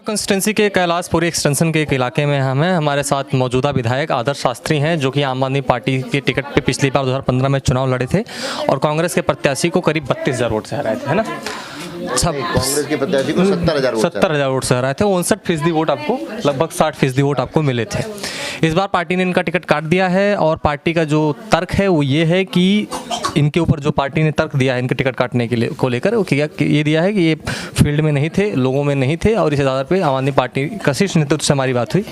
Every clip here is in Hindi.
कंस्टिट्यूंसी के कैलाशपुरी एक्सटेंशन के एक इलाके में हम हैं। हमारे साथ मौजूदा विधायक आदर्श शास्त्री हैं, जो कि आम आदमी पार्टी के टिकट पे पिछली बार 2015 में चुनाव लड़े थे और कांग्रेस के प्रत्याशी को करीब 32,000 वोट से हराए थे, है ना। कांग्रेस के प्रत्याशी को 70,000 वोट से हराए थे। 59% वोट आपको, लगभग 60% वोट आपको मिले थे। इस बार पार्टी ने इनका टिकट काट दिया है और पार्टी का जो तर्क है वो ये है कि इनके ऊपर जो पार्टी ने तर्क दिया है इनके टिकट काटने के लिए को लेकर, वो ये दिया है कि ये फील्ड में नहीं थे, लोगों में नहीं थे, और इस आधार पर आम आदमी पार्टी का शीर्ष नेतृत्व से हमारी बात हुई,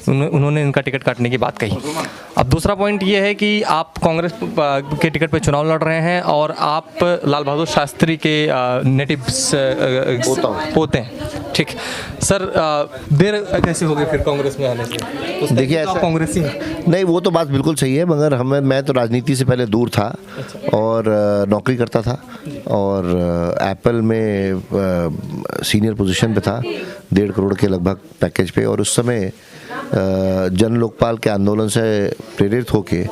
उन्होंने इनका टिकट काटने की बात कही। अब दूसरा पॉइंट ये है कि आप कांग्रेस के टिकट पे चुनाव लड़ रहे हैं और आप लाल बहादुर शास्त्री के नेटिव पोते हैं, ठीक सर। देर कैसे हो गई फिर कांग्रेस में आने से? देखिए ऐसा कांग्रेसी नहीं, वो तो बात बिल्कुल सही है, मगर मैं तो राजनीति से पहले दूर था और नौकरी करता था और एप्पल में सीनियर पोजीशन पे था, 1.5 करोड़ के लगभग पैकेज पे। और उस समय जन लोकपाल के आंदोलन से प्रेरित होके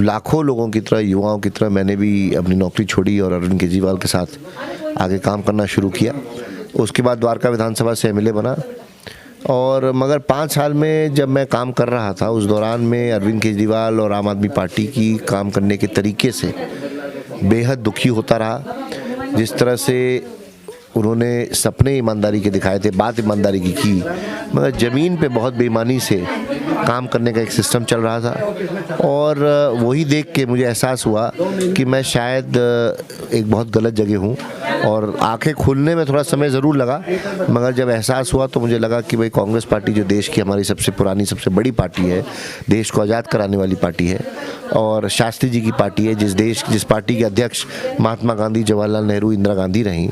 लाखों लोगों की तरह, युवाओं की तरह मैंने भी अपनी नौकरी छोड़ी और अरविंद केजरीवाल के साथ आगे काम करना शुरू किया। उसके बाद द्वारका विधानसभा से एमएलए बना और मगर 5 साल में जब मैं काम कर रहा था, उस दौरान में अरविंद केजरीवाल और आम आदमी पार्टी की काम करने के तरीके से बेहद दुखी होता रहा। जिस तरह से उन्होंने सपने ईमानदारी के दिखाए थे, बात ईमानदारी की मगर ज़मीन पे बहुत बेईमानी से काम करने का एक सिस्टम चल रहा था। और वही देख के मुझे एहसास हुआ कि मैं शायद एक बहुत गलत जगह हूँ और आंखें खुलने में थोड़ा समय ज़रूर लगा, मगर जब एहसास हुआ तो मुझे लगा कि भाई कांग्रेस पार्टी जो देश की हमारी सबसे पुरानी, सबसे बड़ी पार्टी है, देश को आज़ाद कराने वाली पार्टी है और शास्त्री जी की पार्टी है, जिस पार्टी के अध्यक्ष महात्मा गांधी, जवाहरलाल नेहरू, इंदिरा गांधी रहीं,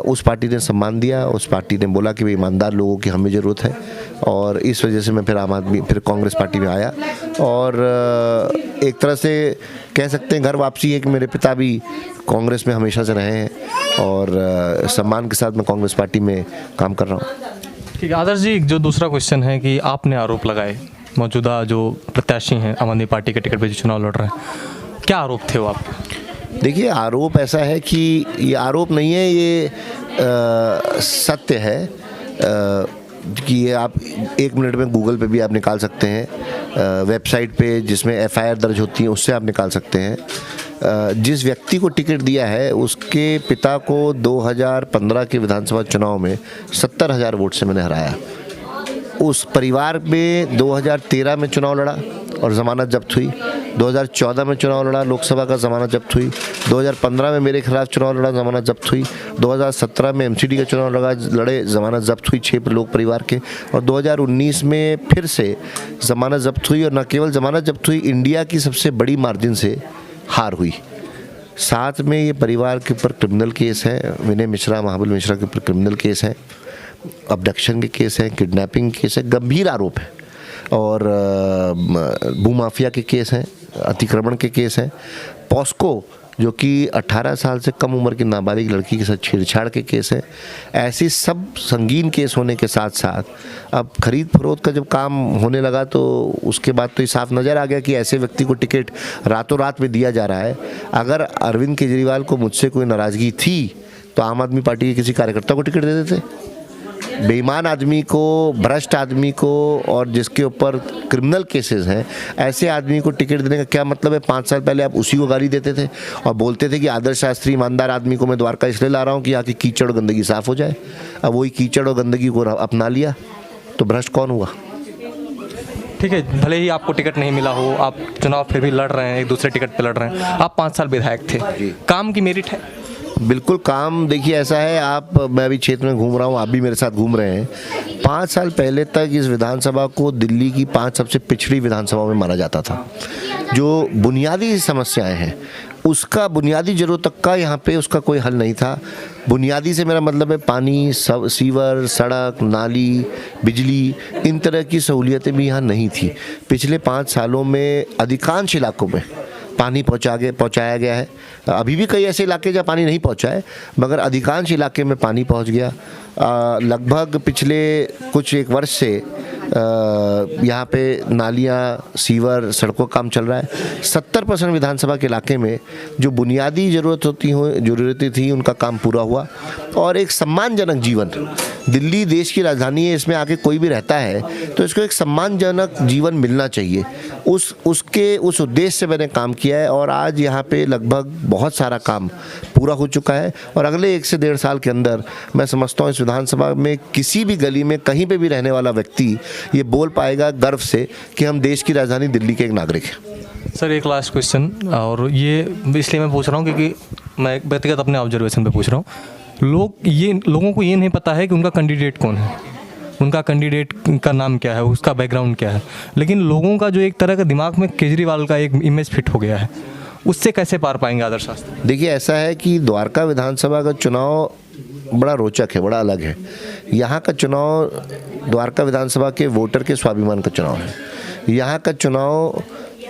उस पार्टी ने सम्मान दिया। उस पार्टी ने बोला कि भाई ईमानदार लोगों की हमें ज़रूरत है और इस वजह से मैं फिर कांग्रेस पार्टी में आया। और एक तरह से कह सकते हैं घर वापसी है कि मेरे पिता भी कांग्रेस में हमेशा से रहे हैं और सम्मान के साथ मैं कांग्रेस पार्टी में काम कर रहा हूँ। ठीक है आदर्श जी, जो दूसरा क्वेश्चन है कि आपने आरोप लगाए मौजूदा जो प्रत्याशी हैं आम आदमी पार्टी के टिकट पर जो चुनाव लड़ रहे हैं, क्या आरोप थे वो आपके? देखिए, आरोप ऐसा है कि ये आरोप नहीं है, ये सत्य है कि ये आप 1 मिनट में गूगल पे भी आप निकाल सकते हैं, वेबसाइट पे जिसमें FIR दर्ज होती है उससे आप निकाल सकते हैं। जिस व्यक्ति को टिकट दिया है उसके पिता को 2015 के विधानसभा चुनाव में 70,000 वोट से मैंने हराया। उस परिवार में 2013 में चुनाव लड़ा और ज़मानत जब्त हुई, 2014 में चुनाव लड़ा, लोकसभा का ज़मानत जब्त हुई, 2015 में मेरे खिलाफ चुनाव लड़ा, ज़मानत जब्त हुई, 2017 में MCD का चुनाव लड़े, ज़मानत जब्त हुई 6 लोग परिवार के, और 2019 में फिर से ज़मानत जब्त हुई। और न केवल ज़मानत जब्त हुई, इंडिया की सबसे बड़ी मार्जिन से हार हुई। साथ में ये परिवार के ऊपर क्रिमिनल केस है, विनय मिश्रा, महाबल मिश्रा के ऊपर क्रिमिनल केस है, अबडक्शन के केस हैं, किडनैपिंग केस है, गंभीर आरोप है, और भूमाफिया के केस हैं, अतिक्रमण के केस हैं, पॉस्को जो कि 18 साल से कम उम्र की नाबालिग लड़की के साथ छेड़छाड़ के केस हैं। ऐसी सब संगीन केस होने के साथ साथ अब खरीद फरोख्त का जब काम होने लगा तो उसके बाद तो ये साफ नज़र आ गया कि ऐसे व्यक्ति को टिकट रातों रात में दिया जा रहा है। अगर अरविंद केजरीवाल को मुझसे कोई नाराज़गी थी तो आम आदमी पार्टी के किसी कार्यकर्ता को टिकट दे देते। बेईमान आदमी को, भ्रष्ट आदमी को और जिसके ऊपर क्रिमिनल केसेस हैं, ऐसे आदमी को टिकट देने का क्या मतलब है? 5 साल पहले आप उसी को गाली देते थे और बोलते थे कि आदर्श शास्त्री ईमानदार आदमी को मैं द्वारका इसलिए ला रहा हूँ कि यहाँ की कीचड़ और गंदगी साफ़ हो जाए। अब वही कीचड़ और गंदगी को अपना लिया तो भ्रष्ट कौन हुआ? ठीक है, भले ही आपको टिकट नहीं मिला हो, आप चुनाव फिर भी लड़ रहे हैं, एक दूसरे टिकट पे लड़ रहे हैं। आप 5 साल विधायक थे, काम की मेरिट है? बिल्कुल काम। देखिए ऐसा है, मैं अभी क्षेत्र में घूम रहा हूँ, आप भी मेरे साथ घूम रहे हैं। 5 साल पहले तक इस विधानसभा को दिल्ली की 5 सबसे पिछड़ी विधानसभा में माना जाता था। जो बुनियादी समस्याएं हैं उसका, बुनियादी जरूरत तक का यहाँ पे उसका कोई हल नहीं था। बुनियादी से मेरा मतलब है पानी, सीवर, सड़क, नाली, बिजली, इन तरह की सहूलियतें भी यहाँ नहीं थी। पिछले 5 सालों में अधिकांश इलाकों में पानी पहुंचाया गया है। अभी भी कई ऐसे इलाके जहाँ पानी नहीं पहुंचा है, मगर अधिकांश इलाके में पानी पहुंच गया। लगभग पिछले कुछ 1 वर्ष से यहाँ पे नालियाँ, सीवर, सड़कों का काम चल रहा है। 70% विधानसभा के इलाके में जो बुनियादी ज़रूरतें थी उनका काम पूरा हुआ और एक सम्मानजनक जीवन दिल्ली देश की राजधानी है, इसमें आके कोई भी रहता है तो इसको एक सम्मानजनक जीवन मिलना चाहिए। उस उद्देश्य से मैंने काम किया है और आज यहाँ पे लगभग बहुत सारा काम पूरा हो चुका है और अगले 1 से 1.5 साल के अंदर मैं समझता हूँ इस विधानसभा में किसी भी गली में कहीं पे भी रहने वाला व्यक्ति ये बोल पाएगा गर्व से कि हम देश की राजधानी दिल्ली के एक नागरिक हैं। सर एक लास्ट क्वेश्चन, और ये इसलिए मैं पूछ रहा हूँ क्योंकि मैं व्यक्तिगत अपने ऑब्जर्वेशन पे पूछ रहा हूँ। लोगों को ये नहीं पता है कि उनका कैंडिडेट कौन है, उनका कैंडिडेट का नाम क्या है, उसका बैकग्राउंड क्या है, लेकिन लोगों का जो एक तरह का दिमाग में केजरीवाल का एक इमेज फिट हो गया है, उससे कैसे पार पाएंगे आदर्श शास्त्री? देखिए ऐसा है कि द्वारका विधानसभा का चुनाव बड़ा रोचक है, बड़ा अलग है। यहाँ का चुनाव द्वारका विधानसभा के वोटर के स्वाभिमान का चुनाव है। यहाँ का चुनाव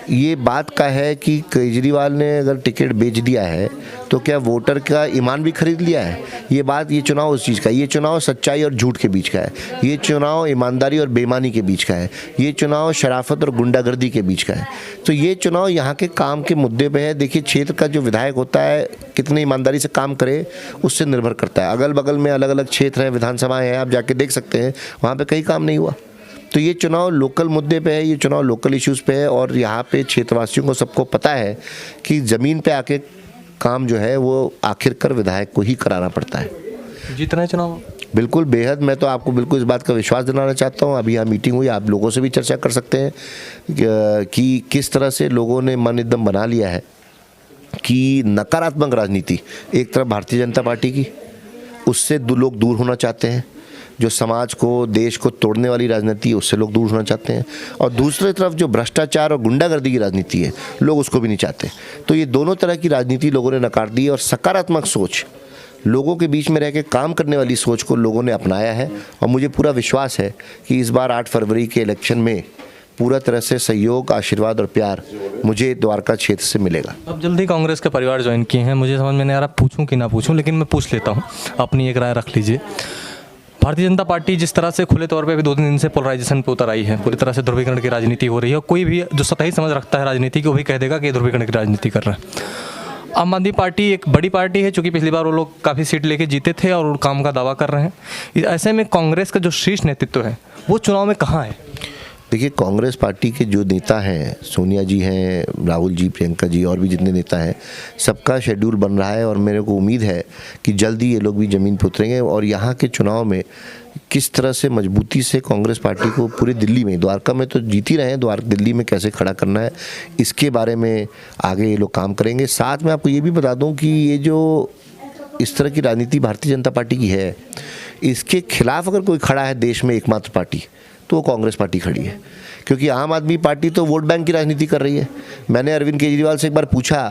ये बात का है कि केजरीवाल ने अगर टिकट बेच दिया है तो क्या वोटर का ईमान भी खरीद लिया है। ये चुनाव उस चीज़ का, ये चुनाव सच्चाई और झूठ के बीच का है, ये चुनाव ईमानदारी और बेईमानी के बीच का है, ये चुनाव शराफत और गुंडागर्दी के बीच का है। तो ये चुनाव यहाँ के काम के मुद्दे पे है। देखिए क्षेत्र का जो विधायक होता है कितनी ईमानदारी से काम करे उससे निर्भर करता है। अगल बगल में अलग अलग क्षेत्र हैं, विधानसभाएँ हैं, आप जाके देख सकते हैं, वहाँ पर कहीं काम नहीं हुआ। तो ये चुनाव लोकल मुद्दे पे है, ये चुनाव लोकल इश्यूज़ पे है और यहाँ पे क्षेत्रवासियों को सबको पता है कि ज़मीन पे आके काम जो है वो आखिरकार विधायक को ही कराना पड़ता है। जीतना है चुनाव बिल्कुल बेहद। मैं तो आपको बिल्कुल इस बात का विश्वास दिलाना चाहता हूँ। अभी यहाँ मीटिंग हुई, आप लोगों से भी चर्चा कर सकते हैं कि किस तरह से लोगों ने मन एकदम बना लिया है कि नकारात्मक राजनीति एक तरफ भारतीय जनता पार्टी की, उससे लोग दूर होना चाहते हैं। जो समाज को, देश को तोड़ने वाली राजनीति है उससे लोग दूर होना चाहते हैं, और दूसरी तरफ जो भ्रष्टाचार और गुंडागर्दी की राजनीति है लोग उसको भी नहीं चाहते। तो ये दोनों तरह की राजनीति लोगों ने नकार दी और सकारात्मक सोच, लोगों के बीच में रह के काम करने वाली सोच को लोगों ने अपनाया है। और मुझे पूरा विश्वास है कि इस बार 8 फरवरी के इलेक्शन में पूरा तरह से सहयोग, आशीर्वाद और प्यार मुझे द्वारका क्षेत्र से मिलेगा। अब जल्दी कांग्रेस का परिवार ज्वाइन किए हैं, मुझे समझ में नहीं आ रहा पूछूं कि ना पूछूं, लेकिन मैं पूछ लेता हूं, अपनी एक राय रख लीजिए। भारतीय जनता पार्टी जिस तरह से खुले तौर पे अभी 2-3 दिन से पोलराइजेशन पे उतर आई है, पूरी तरह से ध्रुवीकरण की राजनीति हो रही है, और कोई भी जो सतही समझ रखता है राजनीति की वो भी कह देगा कि ध्रुवीकरण की राजनीति कर रहा है। आम आदमी पार्टी एक बड़ी पार्टी है, चूँकि पिछली बार वो लोग काफ़ी सीट लेके जीते थे और काम का दावा कर रहे हैं। ऐसे में कांग्रेस का जो शीर्ष नेतृत्व है वो चुनाव में कहाँ है? देखिए कांग्रेस पार्टी के जो नेता हैं, सोनिया जी हैं, राहुल जी, प्रियंका जी और भी जितने नेता हैं, सबका शेड्यूल बन रहा है और मेरे को उम्मीद है कि जल्दी ये लोग भी ज़मीन पर उतरेंगे। और यहाँ के चुनाव में किस तरह से मजबूती से कांग्रेस पार्टी को पूरी दिल्ली में, द्वारका में तो जीत ही रहे हैं, दिल्ली में कैसे खड़ा करना है इसके बारे में आगे ये लोग काम करेंगे। साथ में आपको ये भी बता दूँ कि ये जो इस तरह की राजनीति भारतीय जनता पार्टी की है, इसके खिलाफ अगर कोई खड़ा है देश में एकमात्र पार्टी, तो वो कांग्रेस पार्टी खड़ी है। क्योंकि आम आदमी पार्टी तो वोट बैंक की राजनीति कर रही है। मैंने अरविंद केजरीवाल से एक बार पूछा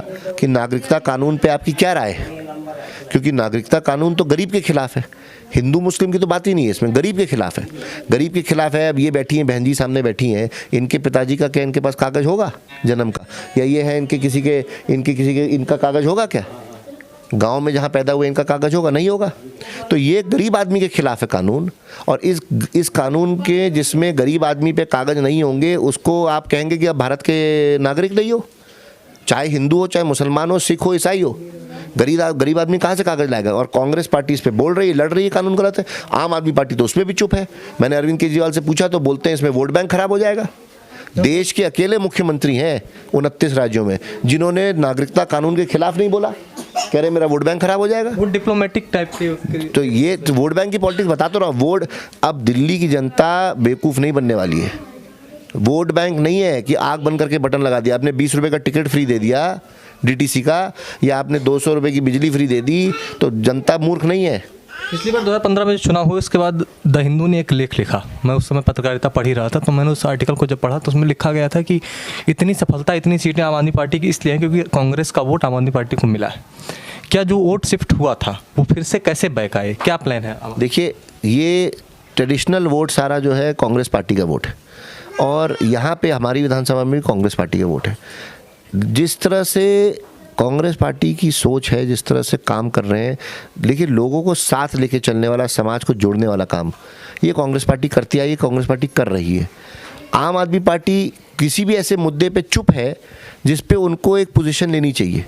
कि नागरिकता कानून पे आपकी क्या राय है, क्योंकि नागरिकता कानून तो गरीब के खिलाफ है, हिंदू मुस्लिम की तो बात ही नहीं है, इसमें गरीब के खिलाफ है, गरीब के खिलाफ है। अब ये बैठी हैं, बहन जी सामने बैठी हैं, इनके पिताजी का क्या इनके पास कागज़ होगा जन्म का, या ये है इनके किसी के इनका कागज़ होगा क्या, गांव में जहां पैदा हुए इनका कागज होगा, नहीं होगा। तो ये गरीब आदमी के खिलाफ है कानून, और इस कानून के जिसमें गरीब आदमी पे कागज नहीं होंगे उसको आप कहेंगे कि आप भारत के नागरिक नहीं हो, चाहे हिंदू हो, चाहे मुसलमान हो, सिख हो, ईसाई हो। गरीब आदमी कहाँ से कागज लाएगा? और कांग्रेस पार्टी इस पे बोल रही है, लड़ रही है, कानून गलत है। आम आदमी पार्टी तो उसमें भी चुप है। मैंने अरविंद केजरीवाल से पूछा तो बोलते हैं इसमें वोट बैंक खराब हो जाएगा। देश के अकेले मुख्यमंत्री हैं 29 राज्यों में जिन्होंने नागरिकता कानून के खिलाफ नहीं बोला, कह रहे मेरा वोट बैंक खराब हो जाएगा। वो डिप्लोमेटिक टाइप की, तो ये वोट बैंक की पॉलिटिक्स बता तो रहा हूँ। वोट, अब दिल्ली की जनता बेवकूफ़ नहीं बनने वाली है। वोट बैंक नहीं है कि आग बंद करके बटन लगा दिया, आपने 20 रुपये का टिकट फ्री दे दिया डीटीसी का, या आपने 200 रुपये की बिजली फ्री दे दी, तो जनता मूर्ख नहीं है। पिछली बार 2015 में चुनाव हुए, उसके बाद द हिंदू ने एक लेख लिखा, मैं उस समय पत्रकारिता पढ़ ही रहा था, तो मैंने उस आर्टिकल को जब पढ़ा तो उसमें लिखा गया था कि इतनी सफलता, इतनी सीटें आम आदमी पार्टी की इसलिए हैं क्योंकि कांग्रेस का वोट आम आदमी पार्टी को मिला है। क्या जो वोट शिफ्ट हुआ था वो फिर से कैसे बैक आए, क्या प्लान है? देखिए ये ट्रेडिशनल वोट सारा जो है कांग्रेस पार्टी का वोट है, और यहाँ पे हमारी विधानसभा में भी कांग्रेस पार्टी का वोट है। जिस तरह से कांग्रेस पार्टी की सोच है, जिस तरह से काम कर रहे हैं, लेकिन लोगों को साथ लेके चलने वाला, समाज को जोड़ने वाला काम ये कांग्रेस पार्टी करती आई है, कांग्रेस पार्टी कर रही है। आम आदमी पार्टी किसी भी ऐसे मुद्दे पे चुप है जिस पे उनको एक पोजीशन लेनी चाहिए।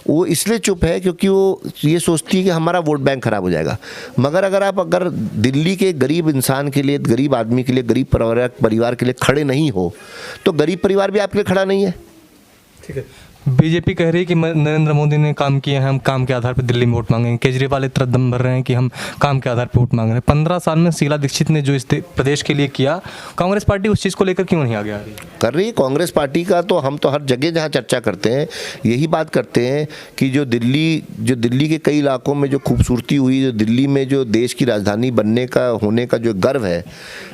वो इसलिए चुप है क्योंकि वो ये सोचती है कि हमारा वोट बैंक खराब हो जाएगा। मगर अगर दिल्ली के गरीब इंसान के लिए, गरीब आदमी के लिए, गरीब परिवार के लिए खड़े नहीं हो तो गरीब परिवार भी आपके लिए खड़ा नहीं है। ठीक है, बीजेपी कह रही है कि नरेंद्र मोदी ने काम किया है, हम काम के आधार पर दिल्ली में वोट मांगेंगे। केजरीवाल इतना दम भर रहे हैं कि हम काम के आधार पर वोट मांग रहे हैं। 15 साल में शीला दीक्षित ने जो इस प्रदेश के लिए किया, कांग्रेस पार्टी उस चीज़ को लेकर क्यों नहीं आगे आ रही? कर रही कांग्रेस पार्टी का तो हम तो हर जगह जहाँ चर्चा करते हैं यही बात करते हैं कि जो दिल्ली के कई इलाकों में जो खूबसूरती हुई, जो दिल्ली में जो देश की राजधानी बनने का होने का जो गर्व है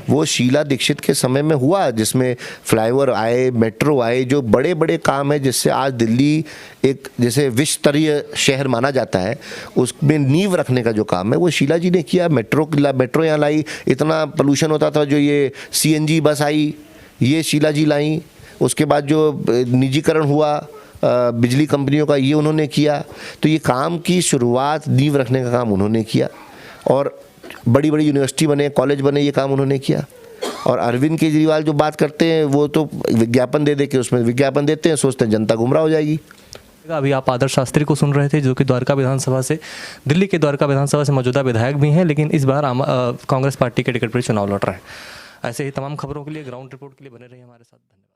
वो शीला दीक्षित के समय में हुआ, जिसमें फ्लाईओवर आए, मेट्रो आए, जो बड़े बड़े काम है जिससे आज दिल्ली एक जैसे विश्व स्तरीय शहर माना जाता है, उसमें नींव रखने का जो काम है वो शीला जी ने किया। मेट्रो यहाँ लाई, इतना पोल्यूशन होता था, जो ये CNG बस आई ये शीला जी लाई। उसके बाद जो निजीकरण हुआ बिजली कंपनियों का, ये उन्होंने किया। तो ये काम की शुरुआत, नींव रखने का काम उन्होंने किया। और बड़ी बड़ी यूनिवर्सिटी बने, कॉलेज बने, ये काम उन्होंने किया। और अरविंद केजरीवाल जो बात करते हैं वो तो विज्ञापन दे के उसमें विज्ञापन देते हैं, सोचते हैं जनता गुमराह हो जाएगी। अभी आप आदर्श शास्त्री को सुन रहे थे, जो कि द्वारका विधानसभा से, दिल्ली के द्वारका विधानसभा से मौजूदा विधायक भी हैं, लेकिन इस बार कांग्रेस पार्टी के टिकट पर चुनाव लड़ रहा है। ऐसे ही तमाम खबरों के लिए, ग्राउंड रिपोर्ट के लिए बने रहिए हमारे साथ। धन्यवाद।